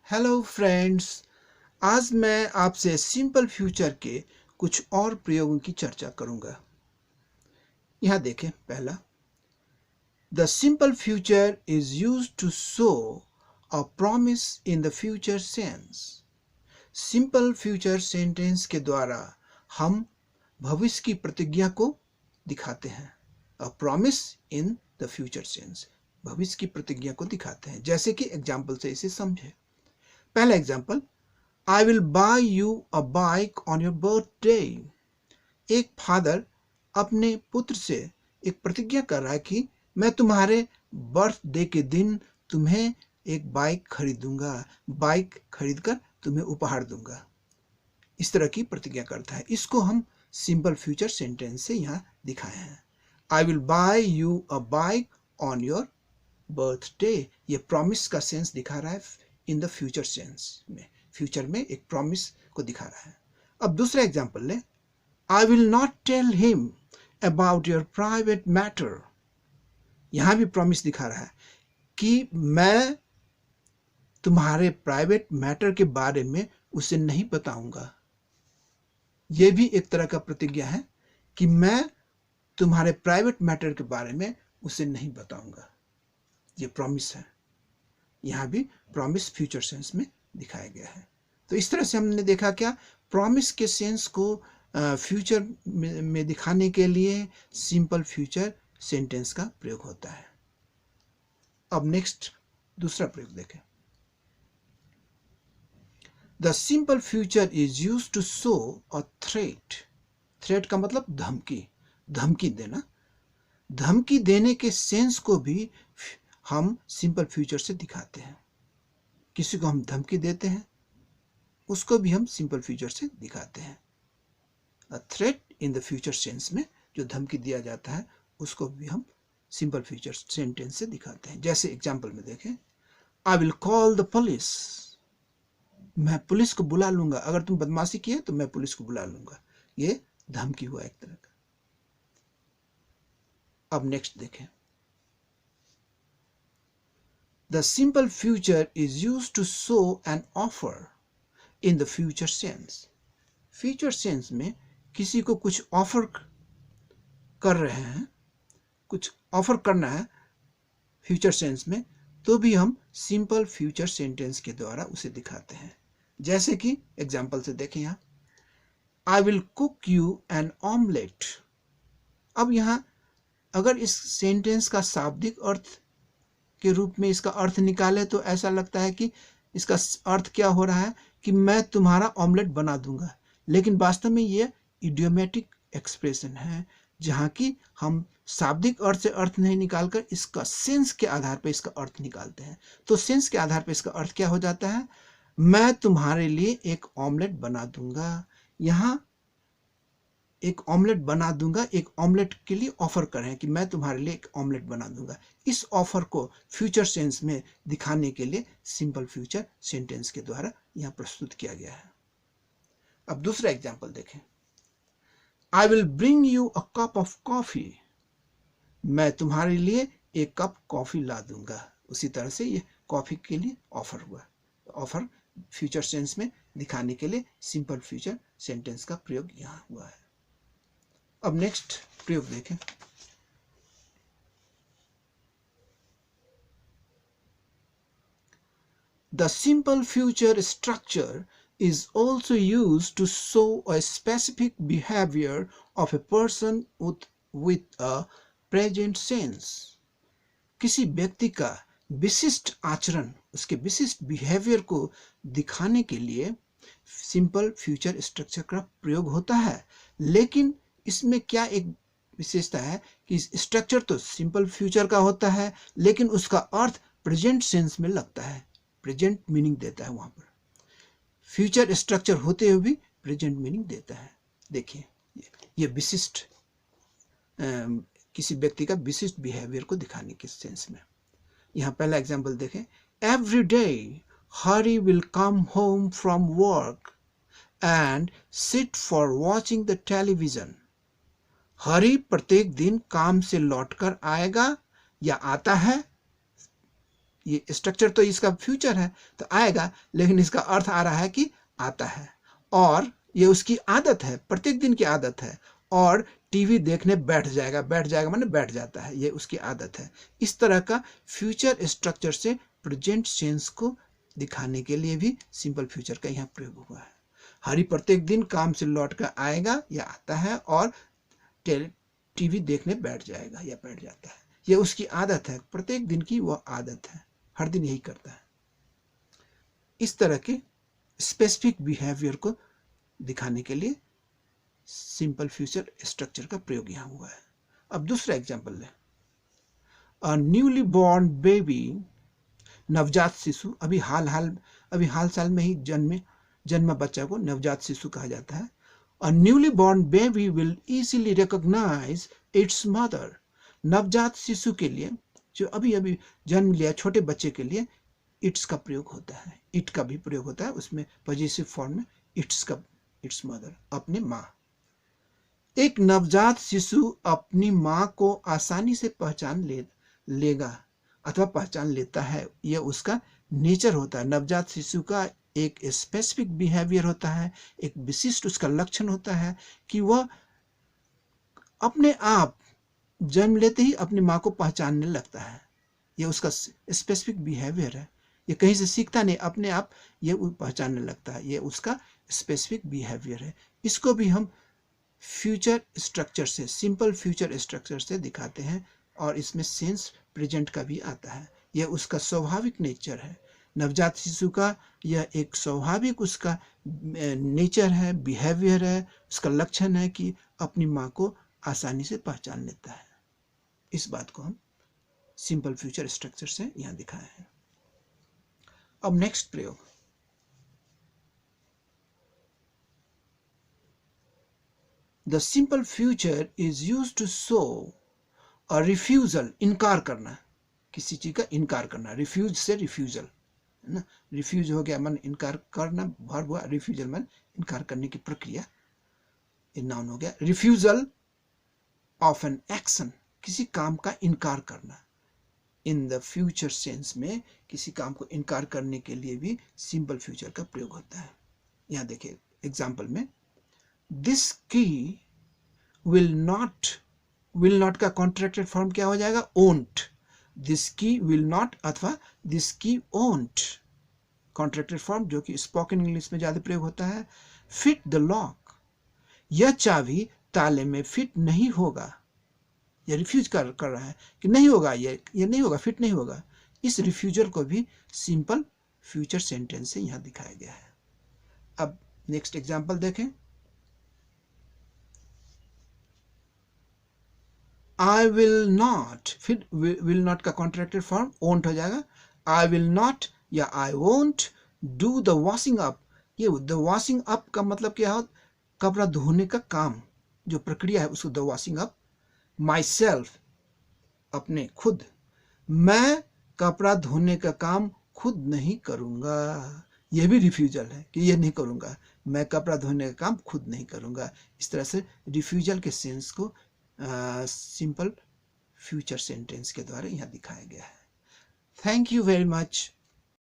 Hello friends. आज मैं आपसे सिंपल फ्यूचर के कुछ और प्रयोगों की चर्चा करूंगा। यहाँ देखें, पहला, the simple future is used to show a promise in the future sense. Simple future sentence के द्वारा हम भविष्य की प्रतिज्ञा को दिखाते हैं। A promise in the future sense, भविष्य की प्रतिज्ञा को दिखाते हैं। जैसे कि एग्जाम्पल से इसे समझे। पहला example, I will buy you a bike on your birthday. एक फादर अपने पुत्र से एक प्रतिज्ञा कर रहा है कि मैं तुम्हारे बर्थडे के दिन तुम्हें एक बाइक खरीदूंगा, बाइक खरीदकर तुम्हें उपहार दूंगा। इस तरह की प्रतिज्ञा करता है। इसको हम सिंपल फ्यूचर सेंटेंस से यहाँ दिखाए हैं। I will buy you a bike on your birthday। ये प्रॉमिस का सेंस दिखा रहा है इन द फ्यूचर सेंस में। फ्यूचर में एक प्रॉमिस को दिखा रहा है। अब दूसरा एग्जाम्पल ले, I will not tell him about your private matter. यहां भी प्रॉमिस दिखा रहा है कि मैं तुम्हारे प्राइवेट मैटर के बारे में उसे नहीं बताऊंगा। यह भी एक तरह का प्रतिज्ञा है कि मैं तुम्हारे प्राइवेट मैटर के बारे में उसे नहीं बताऊंगा। यह प्रॉमिस है। यहां भी प्रॉमिस फ्यूचर सेंस में दिखाया गया है। तो इस तरह से हमने देखा क्या, प्रॉमिस के सेंस को फ्यूचर में दिखाने के लिए सिंपल फ्यूचर सेंटेंस का प्रयोग होता है। अब नेक्स्ट दूसरा प्रयोग देखें। The simple future is used to show a threat. Threat का मतलब धमकी, धमकी देना। धमकी देने के सेंस को भी हम सिंपल फ्यूचर से दिखाते हैं। किसी को हम धमकी देते हैं, उसको भी हम सिंपल फ्यूचर से दिखाते हैं। A threat in the future sense में जो धमकी दिया जाता है उसको भी हम सिंपल फ्यूचर सेंटेंस से दिखाते हैं। जैसे एग्जांपल में देखें, I will call the police. मैं पुलिस को बुला लूंगा, अगर तुम बदमाशी किए तो मैं पुलिस को बुला लूंगा। ये धमकी हुआ एक तरह का। अब नेक्स्ट देखें, the simple future is used to show an offer in the future sense. Future sense में किसी को कुछ ऑफर कर रहे हैं, कुछ ऑफर करना है फ्यूचर सेंस में, तो भी हम सिंपल फ्यूचर सेंटेंस के द्वारा उसे दिखाते हैं। जैसे कि एग्जांपल से देखें, यहां I will cook you an omelette. अब यहां अगर इस सेंटेंस का शाब्दिक अर्थ के रूप में इसका अर्थ निकाले तो ऐसा लगता है कि इसका अर्थ क्या हो रहा है कि मैं तुम्हारा ऑमलेट बना दूंगा। लेकिन वास्तव में यह इडियोमेटिक एक्सप्रेशन है, जहां कि हम शाब्दिक अर्थ से अर्थ नहीं निकालकर इसका सेंस के आधार पर इसका अर्थ निकालते हैं। तो सेंस के आधार पर इसका अर्थ क्या हो जाता है, मैं तुम्हारे लिए एक ऑमलेट बना दूंगा। यहां एक ऑमलेट बना दूंगा, एक ऑमलेट के लिए ऑफर कर रहे हैं कि मैं तुम्हारे लिए एक ऑमलेट बना दूंगा। इस ऑफर को फ्यूचर सेंस में दिखाने के लिए सिंपल फ्यूचर सेंटेंस के द्वारा यहां प्रस्तुत किया गया है। अब दूसरा एग्जांपल देखें, I will bring you a cup of coffee. मैं तुम्हारे लिए एक कप कॉफी ला दूंगा। उसी तरह से ये कॉफी के लिए ऑफर हुआ। ऑफर फ्यूचर सेंस में दिखाने के लिए सिंपल फ्यूचर सेंटेंस का प्रयोग यहां हुआ है। अब नेक्स्ट प्रयोग देखें, the simple future structure is also used to show a specific behavior of a person with a present sense। किसी व्यक्ति का विशिष्ट आचरण, उसके विशिष्ट बिहेवियर को दिखाने के लिए सिंपल फ्यूचर स्ट्रक्चर का प्रयोग होता है। लेकिन इसमें क्या एक विशेषता है कि स्ट्रक्चर तो सिंपल फ्यूचर का होता है, लेकिन उसका अर्थ प्रेजेंट सेंस में लगता है, प्रेजेंट मीनिंग देता है। वहां पर फ्यूचर स्ट्रक्चर होते हुए भी प्रेजेंट मीनिंग देता है। देखिए, ये विशिष्ट किसी व्यक्ति का विशिष्ट बिहेवियर को दिखाने के सेंस में। यहां पहला एग्जांपल देखें, every day Hari will come home from work and sit for watching the television. Hari प्रत्येक दिन काम से लौटकर आएगा या आता है ये स्ट्रक्चर तो इसका फ्यूचर है तो आएगा, लेकिन इसका अर्थ आ रहा है कि आता है, और ये उसकी आदत है, प्रत्येक दिन की आदत है, और टीवी देखने बैठ जाएगा, बैठ जाएगा माने बैठ जाता है, ये उसकी आदत है। इस तरह का फ्यूचर स्ट्रक्चर से प्रेजेंट सेंस को दिखाने के लिए भी सिंपल फ्यूचर का यहाँ प्रयोग हुआ है। हरी प्रत्येक दिन काम से लौट कर आएगा या आता है और टीवी देखने बैठ जाएगा या बैठ जाता है, ये उसकी आदत है, प्रत्येक दिन की वो आदत है, हर दिन यही करता है। इस तरह के स्पेसिफिक बिहेवियर को दिखाने के लिए सिंपल फ्यूचर स्ट्रक्चर का प्रयोग यहाँ हुआ है। अब दूसरा एग्जांपल लें। अ न्यूली बॉर्न बेबी, नवजात शिशु, अभी हाल साल में ही जन्मा बच्चा को नवजात शिशु कहा जाता है। A newly born baby will easily recognise its mother. नवजात शिशु के लिए, जो अभी अभी जन्म लिया छोटे बच्चे के लिए इट्स का प्रयोग होता है, इट का भी प्रयोग होता है, उसमें पॉजिटिव फॉर्म में इट्स मदर, अपने माँ। एक नवजात शिशु अपनी माँ को आसानी से पहचान लेगा अथवा पहचान लेता है, यह उसका नेचर होता है। नवजात शिशु का एक स्पेसिफिक बिहेवियर होता है, एक विशिष्ट उसका लक्षण होता है कि वह अपने आप जन्म लेते ही अपनी माँ को पहचानने लगता है। यह उसका स्पेसिफिक बिहेवियर है, ये कहीं से सीखता नहीं, अपने आप ये पहचानने लगता है, ये उसका स्पेसिफिक बिहेवियर है। इसको भी हम फ्यूचर स्ट्रक्चर से, सिंपल फ्यूचर स्ट्रक्चर से दिखाते हैं, और इसमें सेंस प्रेजेंट का भी आता है। यह उसका स्वाभाविक नेचर है, नवजात शिशु का यह एक स्वाभाविक उसका नेचर है, बिहेवियर है, उसका लक्षण है कि अपनी माँ को आसानी से पहचान लेता है। इस बात को हम सिंपल फ्यूचर स्ट्रक्चर से यहाँ दिखाए हैं। अब नेक्स्ट प्रयोग, the simple future is used to show a refusal, इनकार करना, किसी चीज का इनकार करना। रिफ्यूज से रिफ्यूजल है ना, रिफ्यूज हो गया मन इनकार करना, वर्ब हुआ, रिफ्यूजल मन इनकार करने की प्रक्रिया, ये नाउन हो गया। रिफ्यूजल ऑफ एन एक्शन, किसी काम का इनकार करना। इन द फ्यूचर सेंस में किसी काम को इनकार करने के लिए भी सिंपल फ्यूचर का प्रयोग होता है। यहाँ देखिए एग्जाम्पल में, दिस की विल नॉट का कॉन्ट्रैक्टेड फॉर्म क्या हो जाएगा, ओंट। दिस की विल नॉट अथवा दिस की ओंट, कॉन्ट्रैक्टेड फॉर्म जो कि स्पोकन इंग्लिश में ज्यादा प्रयोग होता है। फिट द लॉक, यह चाबी ताले में फिट नहीं होगा, यह रिफ्यूज कर रहा है कि नहीं होगा, ये नहीं होगा, फिट नहीं होगा। इस रिफ्यूजल को भी सिंपल फ्यूचर सेंटेंस से यहाँ दिखाया गया है। अब नेक्स्ट एग्जांपल देखें। आई विल नॉट, फिर विल नॉट का कॉन्ट्रैक्टेड फॉर्म ओंट हो जाएगा। आई विल नॉट या I won't do the washing up, ये द वॉशिंग अप का मतलब क्या है, कपड़ा धोने का काम, जो प्रक्रिया है उसको the washing up. My self, अपने खुद, मैं कपड़ा धोने का काम खुद नहीं करूंगा, यह भी रिफ्यूजल है कि यह नहीं करूंगा, मैं कपड़ा धोने का काम खुद नहीं करूंगा। इस तरह से रिफ्यूजल के सेंस को सिंपल फ्यूचर सेंटेंस के द्वारा यहाँ दिखाया गया है। Thank you very much.